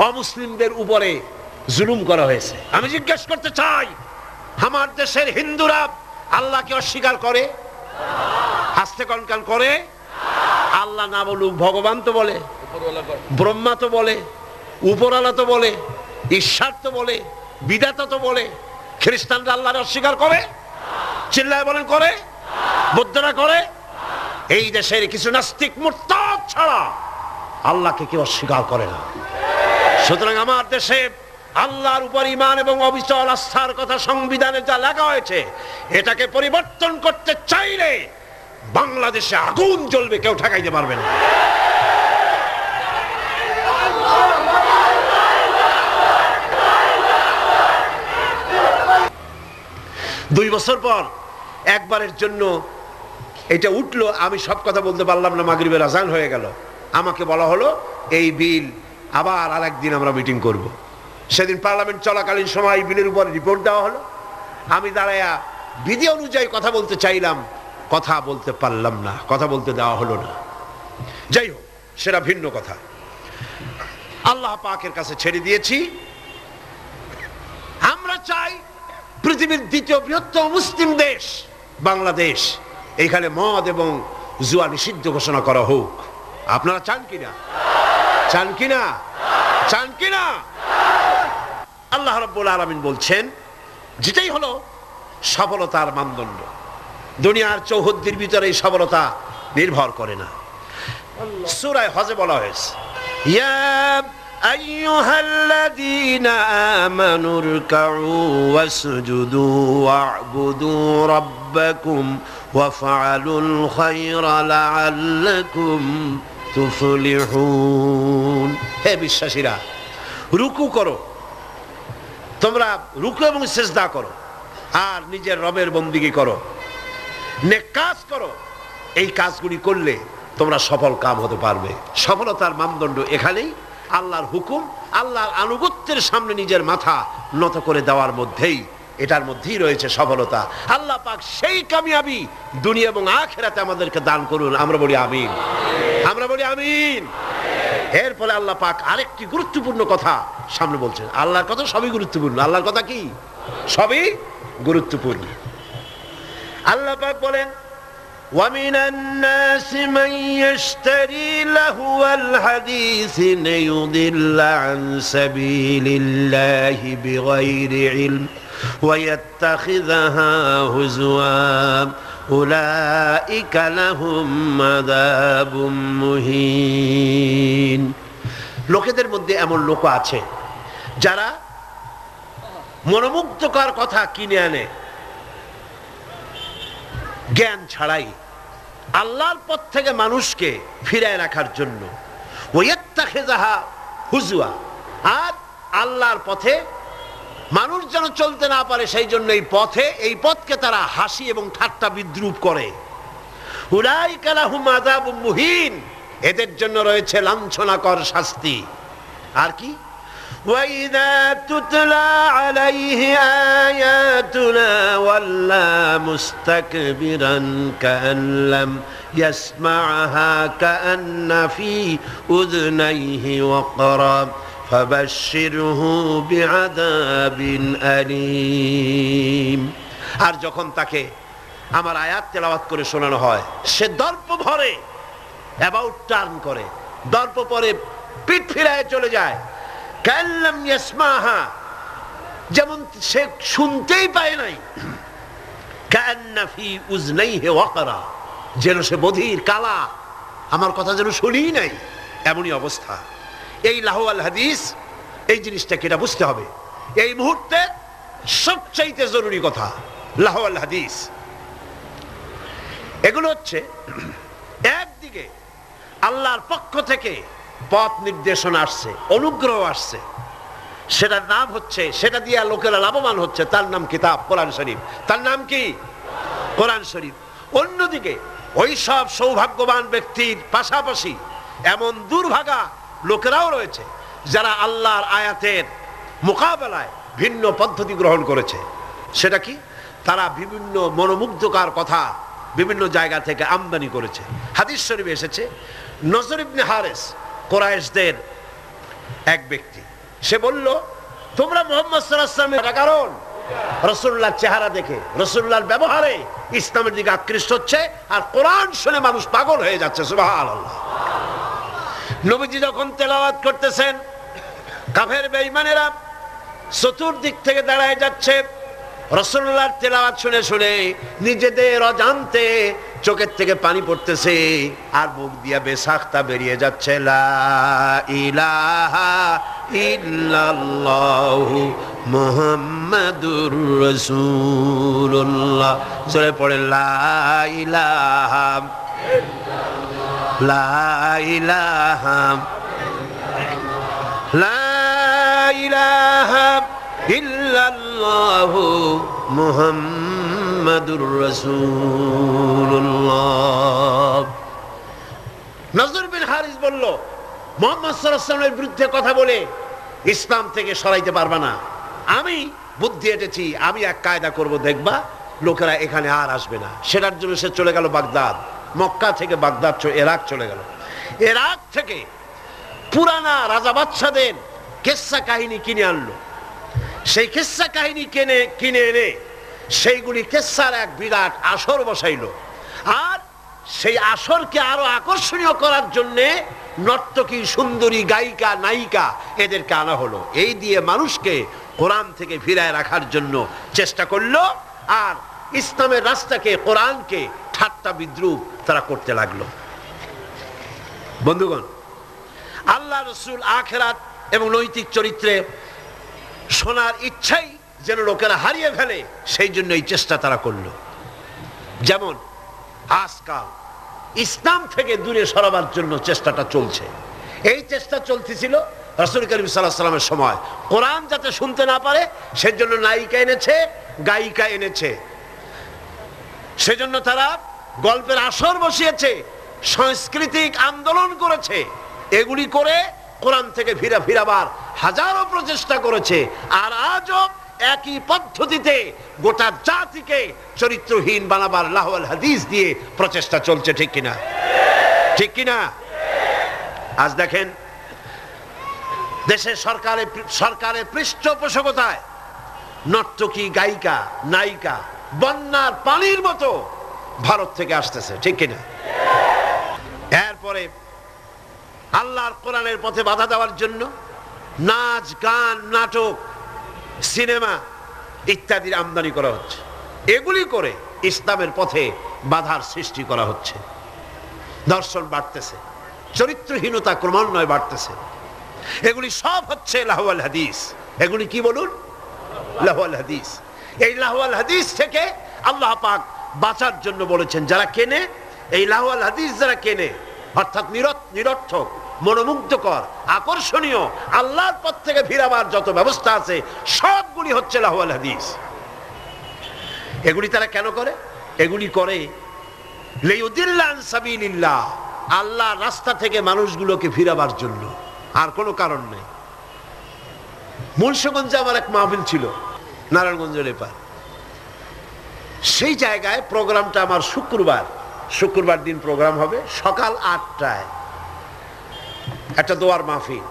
অমুসলিমদের উপরে জুলুম করা হয়েছে। আমি জিজ্ঞেস করতে চাই, আমার দেশের হিন্দুরা আল্লাহকে অস্বীকার করে? হাসতে কনকান করে? আল্লাহ না বলুক, ভগবান তো বলে, ব্রহ্মা তো বলে, উপরওয়ালা তো বলে, ঈশ্বর তো বলে, বিধাতা তো বলে। খ্রিস্টানরা আল্লাহকে অস্বীকার করে? চিল্লায় বলেন করে? বৌদ্ধরা করে? এই দেশের কিছু নাস্তিক মুরতাদ ছাড়া আল্লাহকে কেউ অস্বীকার করে না। সুতরাং আমার দেশে আল্লাহর উপর ঈমান এবং অবিচল আস্থার কথা সংবিধানে যা লেখা হয়েছে, এটাকে পরিবর্তন করতে চাইলে বাংলাদেশে আগুন জ্বলবে, কেউ ঠেকাইতে পারবে না। দুই বছর পর একবারের জন্য এটা উঠলো, আমি সব কথা বলতে পারলাম না, মাগরিবের আজান হয়ে গেল। আমাকে বলা হলো এই বিল আবার আরেকদিন আমরা মিটিং করব। সেদিন পার্লামেন্ট চলাকালীন সময় বিলের উপর রিপোর্ট দেওয়া হলো। আমি দাঁড়ায়া বিধি অনুযায়ী কথা বলতে চাইলাম, কথা বলতে পারলাম না, কথা বলতে দেওয়া হলো না। যাই হোক, সেটা ভিন্ন কথা। আল্লাহ পাকের কাছে ছেড়ে দিয়েছি। আমরা চাই পৃথিবীর দ্বিতীয় বৃহত্তম মুসলিম দেশ বাংলাদেশ, এইখানে মদ এবং জুয়া নিষিদ্ধ ঘোষণা করা হোক। আপনারা চান কিনা? চান কিনা? চান কিনা? আল্লাহ রাব্বুল আলামিন বলছেন, যেটাই হলো সফলতার মানদণ্ড, দুনিয়ার চৌহদ্দির ভিতরে এই সফলতা নির্ভর করে না। সূরা হজে বলা হয়েছে, ইয়া আইয়ুহাল্লাযীনা আমানু রুকউ ওয়াসজুদু ওয়া'বুদু রাব্বাকুম ওয়াফআলুল খায়রা লাআল্লাকুম তুফলিহুন। হে বিশ্বাসীরা, রুকু করো, তোমরা রুকু এবং সিজদা করো, আর নিজের রবের বন্দেগী করো, নেক কাজ করো। এই কাজগুলি করলে তোমরা সফল কাম হতে পারবে। সফলতার মানদণ্ড এখানেই আল্লাহর হুকুম, আল্লাহর আনুগত্যের সামনে নিজের মাথা নত করে দেওয়ার মধ্যেই, এটার মধ্যেই রয়েছে সফলতা। আল্লাহ পাক সেই কামিয়াবি দুনিয়া এবং আখিরাতে আমাদেরকে দান করুন। আমরা বলি আমিন, আমরা বলি আমিন। এর ফলে আল্লাহ পাক আরেকটি গুরুত্বপূর্ণ কথা সামনে বলছেন। আল্লাহর কথা সবই গুরুত্বপূর্ণ। আল্লাহর কথা কি? সবই গুরুত্বপূর্ণ। আল্লাহ পাক বলেন, وَمِنَ النَّاسِ مَن يَشْتَرِي لَهْوَ الْحَدِيثِ لِيُضِلَّ عَن سَبِيلِ اللَّهِ بِغَيْرِ عِلْمٍ وَيَتَّخِذَهَا هُزُوًا أُولَئِكَ لَهُمْ عَذَابٌ مُهِينٌ। লোকেদের মধ্যে এমন লোক আছে যারা মনোমুগ্ধকর কথা কিনে আনে জ্ঞান ছাড়াই, আল্লাহর পথ থেকে মানুষকে ফিরায় রাখার জন্য। ওয়াত্তাখিযাহা হুজুয়া, আর আল্লাহর পথে মানুষ যেন চলতে না পারে সেই জন্য এই পথকে তারা হাসি এবং ঠাট্টা বিদ্রুপ করে। উলাইকা লাহুম আযাবুম মুহিন, এদের জন্য রয়েছে লাঞ্ছনাকর শাস্তি। আর কি? وَإِذَا تُتْلَى عَلَيْهِ آيَاتُنَا وَلَّى مُسْتَكْبِرًا كَأَنْ لَمْ يَسْمَعْهَا كَأَنَّ فِي أُذُنَيْهِ وَقْرًا فَبَشِّرْهُ بِعَذَابٍ أَلِيمٍ। আর যখন তাকে আমার আয়াত তেলাওয়াত করে শোনানো হয়, সে দর্প ভরে অ্যাবাউট টার্ন করে, দর্প পরে পিঠ ফিরায় চলে যায়। কাল্লাম ইয়াসমাহা, যেমন সে শুনতেই পায় নাই। কান্না ফি উযনাইহি ওয়াকরা, যেন সে বধির কালা, আমার কথা যেন শুনিই নাই, এমনই অবস্থা। এই লাহওয়াল হাদিস, এই জিনিসটাকে এটা বুঝতে হবে। এই মুহূর্তে সবচাইতে জরুরি কথা লাহওয়াল হাদিস। এগুলো হচ্ছে একদিকে আল্লাহর পক্ষ থেকে পথ নির্দেশনা আসছে, অনুগ্রহ আসছে, সেটার নাম হচ্ছে, সেটা দিয়ে লোকেরা লাভবান হচ্ছে, তার নাম কিতাব কোরআন শরীফ। তার নাম কি? কোরআন শরীফ। অন্যদিকে ওই সব সৌভাগ্যবান ব্যক্তির পাশাপাশি এমন দুর্ভাগা লোকেরাও রয়েছে যারা আল্লাহর আয়াতের মোকাবেলায় ভিন্ন পদ্ধতি গ্রহণ করেছে। সেটা কি? তারা বিভিন্ন মনোমুগ্ধকর কথা বিভিন্ন জায়গা থেকে আমদানি করেছে। হাদিস শরীফে এসেছে, নজর ইবনে হারেস, কুরাইশদের এক ব্যক্তি, সে বলল, তোমরা মুহাম্মদ সাল্লাল্লাহু আলাইহি ওয়াসাল্লামের কারণ রাসূলুল্লাহর চেহারা দেখে, রাসূলুল্লাহর ব্যবহারে ইসলামের দিকে আকৃষ্ট হচ্ছে, আর কোরআন শুনে মানুষ পাগল হয়ে যাচ্ছে। সুবহানাল্লাহ। নবীজি যখন তেলাওয়াত করতেছেন, কাফের বেঈমানেরা চতুর্দিক থেকে দাঁড়ায় যাচ্ছে। রাসূলুল্লাহর তেলাওয়াত শুনে শুনে নিজেদের অজান্তে চোখের থেকে পানি পড়তেছে, আর মুখ দিয়া বেসাখতা বেরিয়ে যাচ্ছে। লা ইলাহা ইল্লাল্লাহু মুহাম্মাদুর রাসূলুল্লাহ। জোরে পড়ে লা ইলাহা লা ইলাহা লা ইলাহা ইল্লাল্লাহু মুহাম্মাদুর রাসূলুল্লাহ। নজর বিন হারিস বলল, মুহাম্মদ সাল্লাল্লাহু আলাইহি ওয়াসাল্লামের বিরুদ্ধে কথা বলে ইসলাম থেকে সরাইতে পারবা না। আমি বুদ্ধি এঁটেছি, আমি এক কায়দা করব, দেখবা লোকেরা এখানে আর আসবে না। সেটার জন্য সে চলে গেল বাগদাদ। মক্কা থেকে বাগদাদ ইরাক চলে গেল। ইরাক থেকে পুরানা রাজা বাদশাদের কিসসা কাহিনী কিনে আনলো। সেই কিসসা কাহিনী কিনে এনে সেইগুলি কিসসার এক বিরাট আসর বসাইলো। আর সেই আসরকে আরো আকর্ষণীয় করার জন্য নর্তকী, সুন্দরী, গায়িকা, নায়িকা এদেরকে আনা হলো। এই দিয়ে মানুষকে কোরআন থেকে ফিরায় রাখার জন্য চেষ্টা করলো, আর ইসলামের রাস্তাকে, কোরআনকে ঠাট্টা বিদ্রুপ তারা করতে লাগলো। বন্ধুগণ, আল্লাহ রাসূল আখিরাত এবং নৈতিক চরিত্রে শোনার ইচ্ছাই যেন লোকেরা হারিয়ে ফেলে, সেই জন্য এই চেষ্টা তারা করলো। যেমন আজকাল ইসলাম থেকে দূরে সরাবার জন্য চেষ্টাটা চলছে। এই চেষ্টা চলতেছিল রাসূল করিম সাল্লাল্লাহু আলাইহি ওয়াসাল্লামের সময়। কোরআন যাতে শুনতে না পারে সেজন্য নায়িকা এনেছে, গায়িকা এনেছে, সেজন্য তারা গল্পের আসর বসিয়েছে, সাংস্কৃতিক আন্দোলন করেছে। এগুলি করে কোরআন থেকে ফিরাবার হাজারো প্রচেষ্টা করেছে। আর আজও একই পদ্ধতিতে গোটা জাতিকে চরিত্রহীন বানাবার লাহওয়াল হাদিস দিয়ে প্রচেষ্টা চলছে। ঠিক কিনা? ঠিক কিনা? আজ দেখেন দেশের সরকারের পৃষ্ঠপোষকতায় নর্তকী, গায়িকা, নায়িকা বন্যার পানির মতো ভারত থেকে আসতেছে। ঠিক কিনা? এরপরে আল্লাহর কোরআনের পথে বাধা দেওয়ার জন্য নাচ, গান, নাটক, সিনেমা ইত্যাদির আমদানি করা হচ্ছে। এগুলি করে ইসলামের পথে বাধার সৃষ্টি করা হচ্ছে। দর্শন বাড়তেছে, চরিত্রহীনতা ক্রমান্বয়ে বাড়তেছে। এগুলি সব হচ্ছে লাহওয়াল হাদিস। এগুলি কি বলুন? লাহওয়াল হাদিস। এই লাহওয়াল হাদিস থেকে আল্লাহ পাক বাঁচার জন্য বলেছেন, যারা কেনে এই লাহওয়াল হাদিস, যারা কেনে অর্থাৎ নিরর্থক, মনোমুগ্ধকর, আকর্ষণীয়, আল্লাহর পথ থেকে ফিরাবার যত ব্যবস্থা আছে সবগুলি হচ্ছে লাহওয়াল হাদিস। এগুলি তারা কেন করে? এগুলি করে লিইউদিল্লা আন সাবিলিল্লাহ, আল্লাহর রাস্তা থেকে মানুষগুলোকে ফিরাবার জন্য, আর কোনো কারণ নেই। মুন্সিগঞ্জে আমার এক মাহফিল ছিল, নারায়ণগঞ্জের এপার। সেই জায়গায় প্রোগ্রামটা আমার শুক্রবার দিন প্রোগ্রাম হবে সকাল 8টায়, একটা দোয়ার মাহফিল।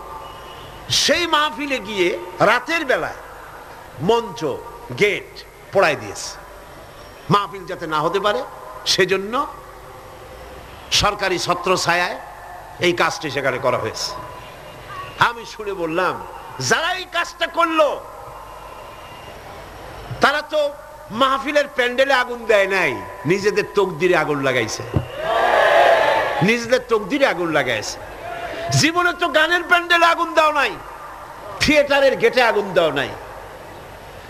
সেই মাহফিলে গিয়ে রাতের বেলায় মঞ্চ গেট পোড়ায় দিয়েছে, মাহফিল যাতে না হতে পারে সেজন্য সরকারি ছত্রছায়ায় এই কাজটি সেখানে করা হয়েছে। আমি শুনে বললাম, যারা এই কাজটা করলো তারা তো মাহফিলের প্যান্ডেলে আগুন দেয় নাই, নিজেদের তকদিরে আগুন লাগাইছে, নিজেদের তকদিরে আগুন লাগাইছে। জীবনে তো গানের প্যান্ডেলে আগুন দাও নাই, থিয়েটারের গেটে আগুন দাও নাই,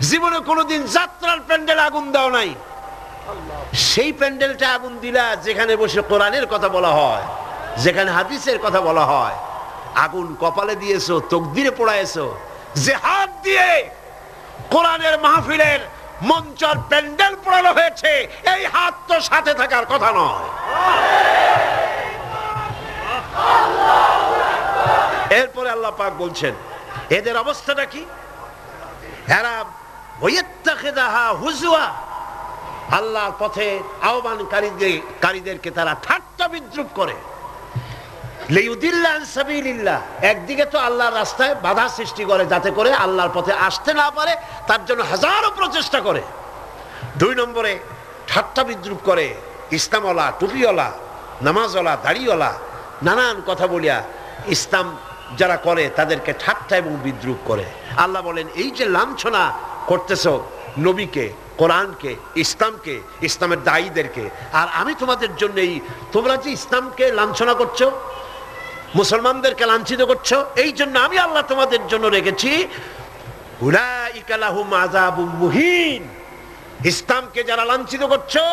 জীবনে কোনোদিন যাত্রার প্যান্ডেলে আগুন দাও নাই। সেই প্যান্ডেলটা আগুন দিলা যেখানে বসে কোরআনের কথা বলা হয়, যেখানে হাদিসের কথা বলা হয়। আগুন কপালে দিয়েছো, তকদিরে পোড়াইছো। যে হাত দিয়ে কোরআনের মাহফিলের মঞ্চের প্যান্ডেল পোড়ানো হয়েছে, এই হাত তো সাথে থাকার কথা নয়। এরপরে আল্লাহ পাক বলছেন, এদের অবস্থাটা কি? এরা ওয়াইত্তাখিযাহা হুজওয়া, আল্লাহর পথে আহ্বানকারীদেরকে তারা ঠাট্টা বিদ্রূপ করে। লিইউদিল্লা আন সাবিলিল্লাহ, একদিকে তো আল্লাহর রাস্তায় বাধা সৃষ্টি করে যাতে করে আল্লাহর পথে আসতে না পারে, তার জন্য হাজারো প্রচেষ্টা করে। 2 নম্বরে ঠাট্টা বিদ্রূপ করে ইসলামওয়ালা, টুপিওয়ালা, নামাজওয়ালা, দাড়িওয়ালা, নানান কথা বলিয়া ইসলাম যারা করে তাদেরকে ঠাট্টা এবং বিদ্রূপ করে। আল্লাহ বলেন, এই যে লাঞ্ছনা করতেছ নবীকে, কোরআনকে, ইসলামকে, ইসলামের দায়ীদেরকে, আর আমি তোমাদের জন্য তোমরা যে ইসলামকে লাঞ্ছনা করছো, মুসলমানদেরকে লাঞ্ছিত করছো, এই জন্য আমি আল্লাহ তোমাদের জন্য রেখেছি উলাইকা লাহুম আযাবুম মুহিন। ইসলামকে যারা লাঞ্ছিত করছো,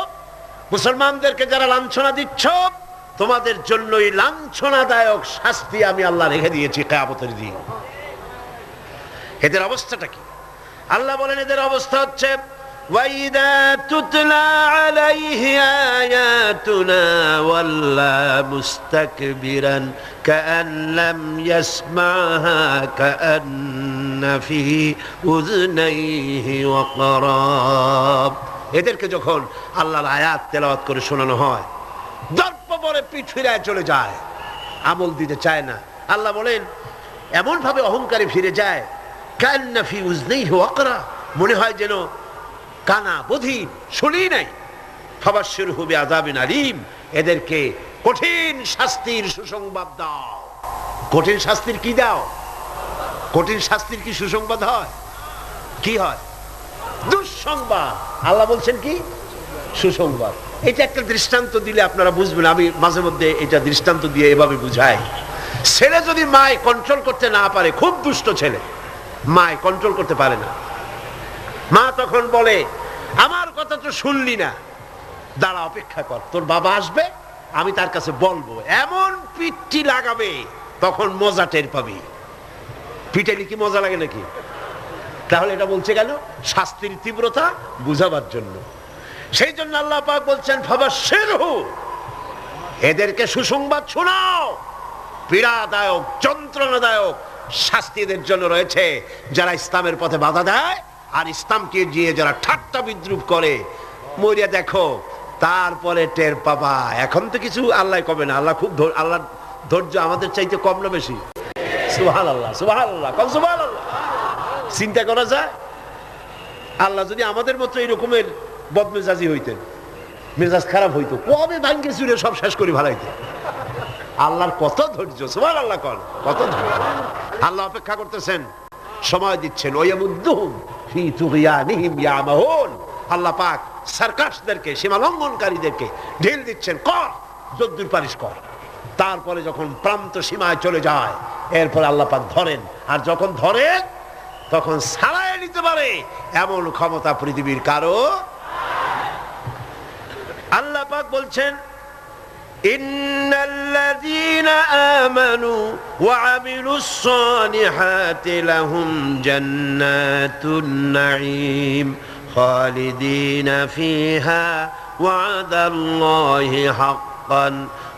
মুসলমানদেরকে যারা লাঞ্ছনা দিচ্ছ, তোমাদের জন্যই লাঞ্ছনাদায়ক শাস্তি আমি আল্লাহ রেখে দিয়েছি কিয়ামতের দিন। এদের অবস্থাটা কি? আল্লাহ বলেন, এদের অবস্থা হচ্ছে وَإِذَا تُتْلَى عَلَيْهِ آيَاتُنَا وَلَّى مُسْتَكْبِرًا كَأَنْ لَّمْ يَسْمَعْهَا كَأَنَّ فِي أُذُنَيْهِ وَقْرًا। এদেরকে যখন আল্লাহর আয়াত তেলাওয়াত করে শোনানো হয়, দর্প পরে পিঠ ফিরায় চলে যায়, আমল দিতে চায় না। আল্লাহ বলেন, এমন ভাবে অহংকারে ফিরে যায়, কান্না ফি উযনাইহি ওয়াকরা, মনে হয় যেন কানা বধির, শুনি নাই। ফাবাশশিরহু বিআযাবিন আলীম, এদেরকে কঠিন শাস্তির সুসংবাদ দাও। কঠিন শাস্তির কি দাও? কঠিন শাস্তির কি সুসংবাদ হয়? কি হয়? দুঃসংবাদ। আল্লাহ বলছেন কি? সুসংবাদ। এটা একটা দৃষ্টান্ত দিলে আপনারা বুঝবেন। আমি মাঝে মধ্যে এটা দৃষ্টান্ত দিয়ে এভাবে বুঝাই। ছেলে যদি মায় কন্ট্রোল করতে না পারে, খুব দুষ্ট ছেলে, মায় কন্ট্রোল করতে পারে না, মা তখন বলে, আমার কথা তো শুনলি না, দাঁড়া, অপেক্ষা কর, তোর বাবা আসবে, আমি তার কাছে বলবো। এমন পিঠটি লাগাবে, তখন মজা টের পাবি। পিটাইলে কি মজা লাগে নাকি? তাহলে এটা বলছে কেন? শাস্তির তীব্রতা বুঝাবার জন্য। সেই জন্য আল্লাহ পাক বলছেন, ফাবাশশিরহু, এদেরকে সুসংবাদ শোনাও। পীড়াদায়ক, যন্ত্রণাদায়ক শাস্তি এদের জন্য রয়েছে যারা ইসলামের পথে বাধা দেয় আর ইসলামকে গিয়ে যারা ঠাট্টা বিদ্রূপ করে। মরিয়া দেখো, তারপরে টের পাবা। এখন তো কিছু আল্লাহ কবে না। আল্লাহ খুব, আল্লাহর ধৈর্য আমাদের চাইতে কম না বেশি? সুবহানাল্লাহ, সুবহানাল্লাহ, কম সুবহানাল্লাহ। চিন্তা করা যায়, আল্লাহ যদি আমাদের মতো এরকমের বদমেজাজি হইতেন, মেজাজ খারাপ হইতো, কবে ভাঙ্গে চুরে সব শেষ করে ভালাইতেন। আল্লাহর কত ধৈর্য, সুবহানাল্লাহ, কত ধৈর্য। আল্লাহ অপেক্ষা করতেছেন, সময় দিচ্ছেন। ওয়ায়ামুদ্দুহুম ফি তুগয়ানিহিম ইয়ামাহুন। আল্লাহ পাক সার্কাসদেরকে, সীমা লঙ্ঘনকারীদেরকে ঢিল দিচ্ছেন, কর, যদ্দুর পারিস কর। তারপরে যখন প্রান্ত সীমায় চলে যায়, এরপর আল্লাহ পাক ধরেন, আর যখন ধরেন তখন ছাড়াই নিতে পারে এমন ক্ষমতা পৃথিবীর কারো। আল্লাহ পাক বলছেন, ইন্নাল্লাযীনা আমানু ওয়া আমিলুস সালিহাতি লাহুম জান্নাতুন নাঈম খালিদিনা ফিহা ওয়াদাল্লাহি হাক্কান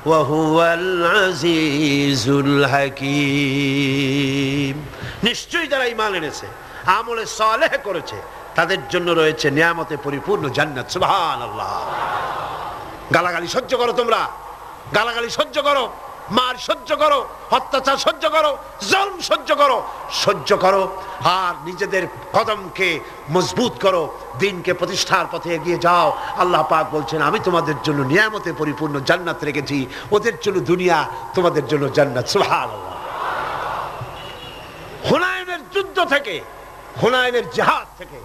ওয়া হুয়াল আজিজুল হাকীম। নিশ্চয়ই যারা ঈমান এনেছে, আমলে সালেহ করেছে, তাদের জন্য রয়েছে নিয়ামতে পরিপূর্ণ জান্নাত। সুবহানাল্লাহ। গালাগালি সহ্য করো, তোমরা গালাগালি সহ্য করো, মার সহ্য করো, অত্যাচার সহ্য করো, জুলম সহ্য করো, আর নিজেদের কদমকে মজবুত করো, দ্বীনকে প্রতিষ্ঠার পথে এগিয়ে যাও। আল্লাহ পাক বলছেন, আমি তোমাদের জন্য নিয়ামতে পরিপূর্ণ জান্নাত রেখেছি, ওদের জন্য দুনিয়া, তোমাদের জন্য জান্নাত। সুবহানাল্লাহ। হুনাইনের যুদ্ধ থেকে, হুনাইনের জিহাদ থেকে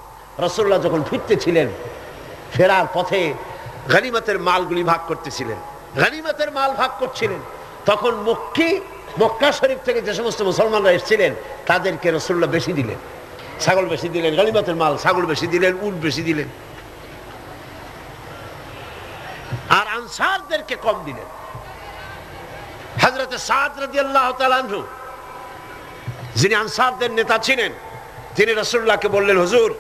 রাসূলুল্লাহ যখন ফিরতেছিলেন, ফেরার পথে গনিমতের মালগুলি ভাগ করতেছিলেন, গনিমতের মাল ভাগ করছিলেন, তখন মক্কা শরীফ থেকে যে সমস্ত মুসলমানরা এসেছিলেন তাদেরকে রাসূলুল্লাহ বেশি দিলেন, ছাগল বেশি দিলেন, গনিমতের মাল ছাগল বেশি দিলেন, উট বেশি দিলেন, আর আনসারদেরকে কম দিলেন। হযরত সাদ রাদিয়াল্লাহু তাআলা আনহু, যিনি আনসারদের নেতা ছিলেন, তিনি রাসূলুল্লাহকে বললেন, হুজুর,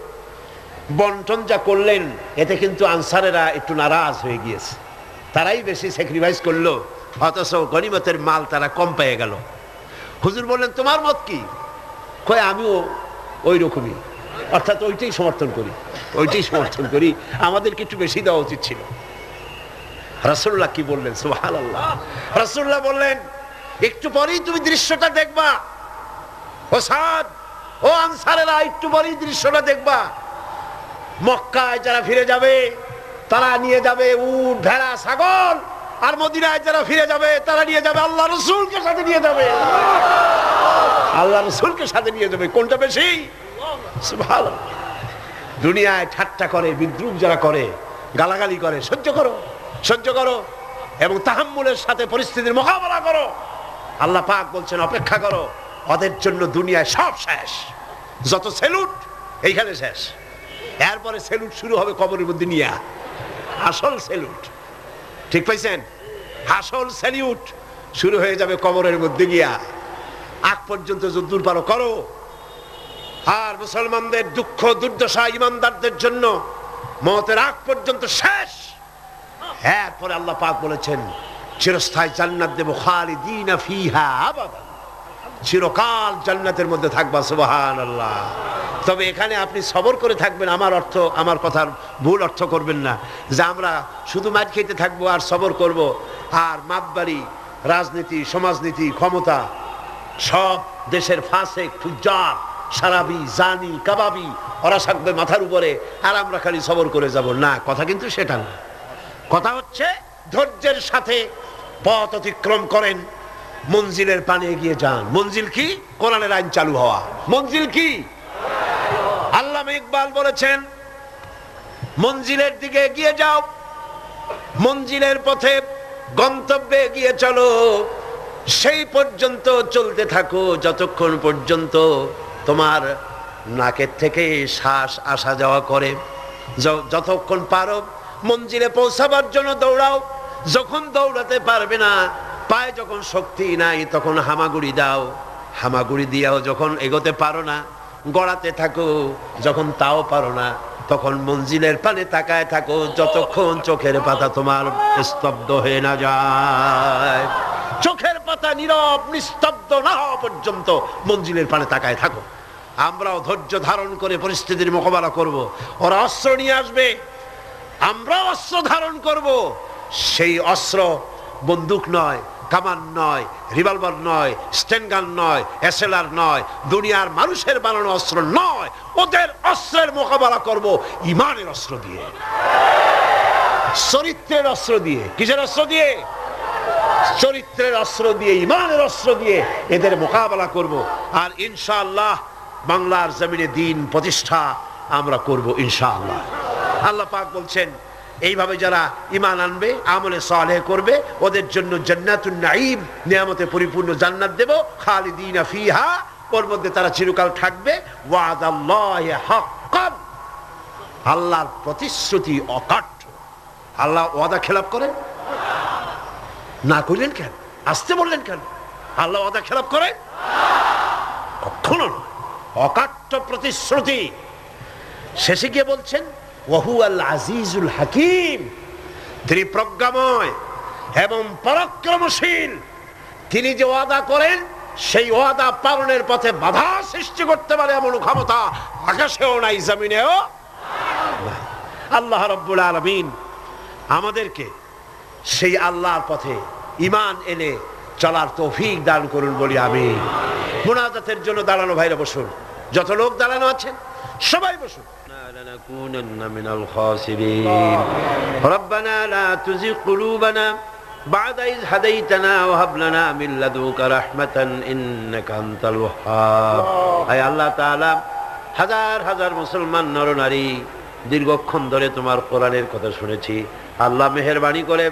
বন্টন যা করলেন এতে কিন্তু আনসারেরা একটু নারাজ হয়ে গিয়েছে, তারাই বেশি স্যাক্রিফাইস করলো, অথচ গনিমতের মাল তারা কম পেয়ে গেল। হুজুর বললেন, তোমার মত কি? কয়, আমিও ওই রকমই, অর্থাৎ ওইটাই সমর্থন করি, আমাদেরকে একটু বেশি দেওয়া উচিত ছিল। রাসূলুল্লাহ কি বললেন? সুবহানাল্লাহ। রাসূলুল্লাহ বললেন, একটু পরেই তুমি দৃশ্যটা দেখবা, ও সাদ, ও আনসারেরা, একটু পরেই দৃশ্যটা দেখবা। মক্কায় যারা ফিরে যাবে তারা নিয়ে যাবে উট, ভেড়া, ছাগল, আর মদিনায় যারা ফিরে যাবে তারা নিয়ে যাবে আল্লাহ রাসূলকে সাথে নিয়ে যাবে, আল্লাহ রাসূলকে সাথে নিয়ে যাবে। কোনটা বেশি? সুবহানাল্লাহ। দুনিয়ায় ঠাট্টা করে, বিদ্রুপ যারা করে, গালাগালি করে, সহ্য করো এবং তাহাম্মুলের সাথে পরিস্থিতির মোকাবেলা করো। আল্লাহ পাক বলছেন, অপেক্ষা করো, ওদের জন্য দুনিয়ায় সব শেষ, যত সেলুট এইখানে শেষ, এরপরে সেলুট শুরু হবে কবরের মধ্যে নিয়ে, আসল সেলুট, ঠিক পাইছেন? আসল সেলুট শুরু হয়ে যাবে কবরের মধ্যে গিয়া। আগ পর্যন্ত যদ্দূর পারো করো। আর মুসলমানদের দুঃখ দুর্দশা ঈমানদারদের জন্য মওতের আগ পর্যন্ত শেষ। এরপরে আল্লাহ পাক বলেছেন, চিরস্থায়ী জান্নাত দেব, খালিদিনা ফিহা আবাদা, চিরকাল জান্নাতের মধ্যে থাকবা। সুবহানাল্লাহ। তবে এখানে আপনি সবর করে থাকবেন, আমার কথার ভুল অর্থ করবেন না যে আমরা শুধু মার খেতে থাকবো আর সবর করব, আর মাতবাড়ি, রাজনীতি, সমাজনীতি, ক্ষমতা, সব দেশের ফাসেক, ফুজ্জার, সারাবি, জানি, কাবাবি, ওরা থাকবে মাথার উপরে, আর আমরা খালি সবর করে যাব না। কথা কিন্তু সেটা না। কথা হচ্ছে ধৈর্যের সাথে পথ অতিক্রম করেন, মঞ্জিলের পানে এগিয়ে যান। মঞ্জিল কি? কোরআনের আইন চালু হওয়া। মঞ্জিল কি? আল্লামা ইকবাল বলেছেন, মঞ্জিলের দিকে এগিয়ে যাও, মঞ্জিলের পথে গন্তব্যে এগিয়ে চলো, সেই পর্যন্ত চলতে থাকো যতক্ষণ পর্যন্ত তোমার নাকের থেকে শ্বাস আসা যাওয়া করে। যতক্ষণ পারো মঞ্জিলে পৌঁছাবার জন্য দৌড়াও, যখন দৌড়াতে পারবে না, পায়ে যখন শক্তি নাই, তখন হামাগুড়ি দাও, হামাগুড়ি দিয়াও যখন এগোতে পারো না গড়াতে থাকো, যখন তাও পারো না তখন মঞ্জিলের পানে তাকায় থাকো, যতক্ষণ চোখের পাতা তোমার স্তব্ধ হয়ে না যায়। চোখের পাতা নীরব নিস্তব্ধ না হওয়া পর্যন্ত মঞ্জিলের পানে তাকায় থাকো। আমরাও ধৈর্য ধারণ করে পরিস্থিতির মোকাবেলা করব। ওরা অস্ত্র নিয়ে আসবে, আমরাও অস্ত্র ধারণ করব। সেই অস্ত্র বন্দুক নয়, কামান নয়, রিভলভার নয়, স্টেনগান নয়, এসএলআর নয়, দুনিয়ার মানুষের বানানো অস্ত্র নয়। ওদের অস্ত্রের মোকাবেলা করব ঈমানের অস্ত্র দিয়ে, চরিত্রের অস্ত্র দিয়ে। কিসের অস্ত্র দিয়ে? চরিত্রের অস্ত্র দিয়ে, ঈমানের অস্ত্র দিয়ে এদের মোকাবেলা করব। আর ইনশাআল্লাহ বাংলার জমিনে দ্বীন প্রতিষ্ঠা আমরা করব ইনশাআল্লাহ। আল্লাহ পাক বলছেন, এইভাবে যারা ঈমান আনবে, আমলে সালেহ করবে, ওদের জন্য জান্নাতুন নাঈম, নিয়ামতে পরিপূর্ণ জান্নাত দেব, খালিদিনা ফিহা, ওর মধ্যে তারা চিরকাল থাকবে। ওয়াদাল্লাহি হাক্কান, আল্লাহর প্রতিশ্রুতি অকাট্য। আল্লাহ ওয়াদা খেলাপ করেন না? কইলেন কেন? আসতে বললেন কেন? আল্লাহ ওয়াদা খেলাপ করেন? কখনো নয়, অকাট্য প্রতিশ্রুতি। শেষে গিয়ে বলছেন ওয়াহুয়াল আজিজুল হাকিম, তিনি প্রজ্ঞাময় এবং পরাক্রমশীল। তিনি যে ওয়াদা করেন সেই ওয়াদা পালনের পথে বাধা সৃষ্টি করতে পারে এমন ক্ষমতা আকাশেও নাই, জমিনেও নাই। আল্লাহ রাব্বুল আলামিন আমাদেরকে সেই আল্লাহর পথে ঈমান এনে চলার তৌফিক দান করুন বলি আমিন। মুনাজাতের জন্য দাঁড়ানো ভাইরা বসুন, যত লোক দাঁড়ানো আছেন সবাই বসুন। لنكونن من الخاسرين ربنا لا تزغ قلوبنا بعد إذ هديتنا وهب لنا من لدنك رحمة إنك أنت الوهاب। আয় আল্লাহ তাআলা, হাজার হাজার মুসলমান নরনারী দীর্ঘক্ষণ ধরে তোমার কোরআনের কথা শুনেছি। আল্লাহ মেহেরবানি করে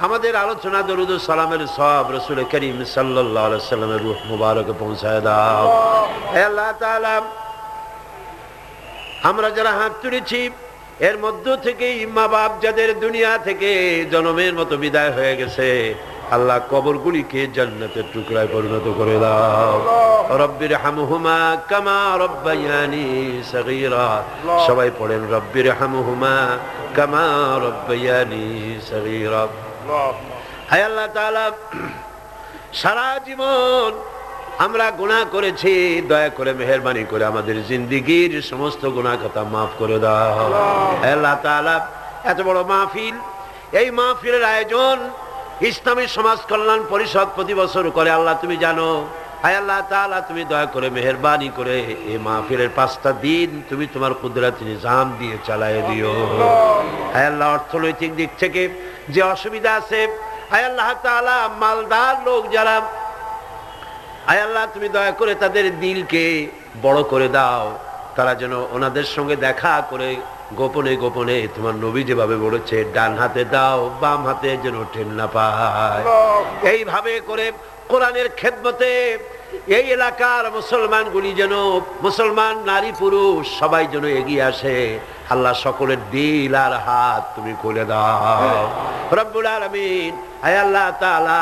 আমাদের আলোচনা দরুদ ও সালামের সওয়াব রাসূল করিম সাল্লাল্লাহু আলাইহি ওয়াসাল্লামের রূহ মুবারকে পৌঁছায় দাও। হে আল্লাহ তাআলা, আমরা যারা হাত তুলেছি এর মধ্য থেকে মা বাপ যাদের দুনিয়া থেকে জন্মের মতো বিদায় হয়ে গেছে, আল্লাহ কবরগুলিকে জান্নাতের টুকরায় পরিণত করে দাও। রব্বির হামহুমা কামা রব্বায়ানি সগীরা। সবাই পড়েন রব্বির হামহুমা কামা রব্বায়ানি সগীরা। হায় আল্লাহ তাআলা, সারা জীবন আমরা গুনাহ করেছি, দয়া করে মেহেরবানি করে আমাদের জিন্দেগীর সমস্ত গুনাহ খাতা মাফ করে দাও। হে আল্লাহ তাআলা, এত বড় মাহফিল, এই মাহফিলের আয়োজন ইসলামী সমাজ কল্যাণ পরিষদ প্রতি বছর করে। আল্লাহ তুমি জানো। হে আল্লাহ তাআলা, তুমি দয়া করে মেহেরবানি করে এই মাহফিলের 5টা দিন তুমি তোমার কুদরতি নিজাম দিয়ে চালায় দিও। হে আল্লাহ, অর্থনৈতিক দিক থেকে যে অসুবিধা আছে, হে আল্লাহ তাআলা, মালদার লোক যারা, আয় আল্লাহ তুমি দয়া করে তাদের দিলকে বড় করে দাও। তারা যেন ওনাদের সঙ্গে দেখা করে গোপনে গোপনে তোমার নবী যেভাবে বলেছে ডান হাতে দাও বাম হাতে যেন ঠেল না পায়। এইভাবে করে কোরআনের খেদমতে এই এলাকার মুসলমানগুলি যেন, মুসলমান নারী পুরুষ সবাই যেন এগিয়ে আসে। আল্লাহ সকলের দিল আর হাত তুমি খুলে দাও রব্বুল আলামিন। আয় আল্লাহ তাআলা,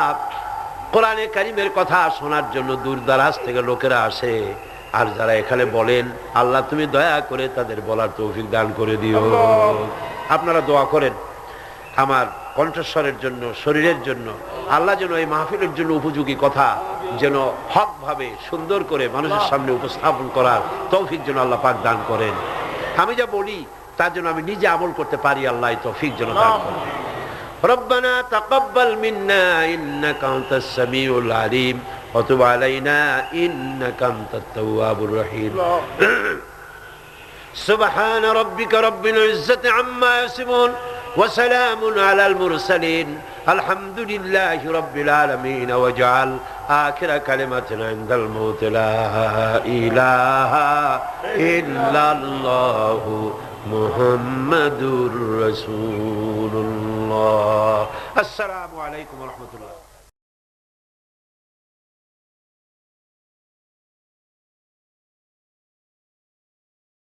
কোরআনে কারীমের কথা শোনার জন্য দূর দারাজ থেকে লোকেরা আসে, আর যারা এখানে বলেন আল্লাহ তুমি দয়া করে তাদের বলার তৌফিক দান করে দিও। আপনারা দোয়া করেন আমার কণ্ঠস্বরের জন্য, শরীরের জন্য। আল্লাহ যেন এই মাহফিলের জন্য উপযোগী কথা যেন হক ভাবে সুন্দর করে মানুষের সামনে উপস্থাপন করার তৌফিক যেন আল্লাহ পাক দান করেন। আমি যা বলি তার জন্য আমি নিজে আমল করতে পারি, আল্লাহ এই তৌফিক যেন দান করেন। ربنا تقبل منا إنك أنت السميع العليم وتب علينا إنك أنت التواب الرحيم سبحان ربك رب العزة عما يصفون وسلام على المرسلين الحمد لله رب العالمين واجعل آخر كلمة عند الموت لا إله إلا الله محمد رسول الله। السلام عليكم ورحمة الله।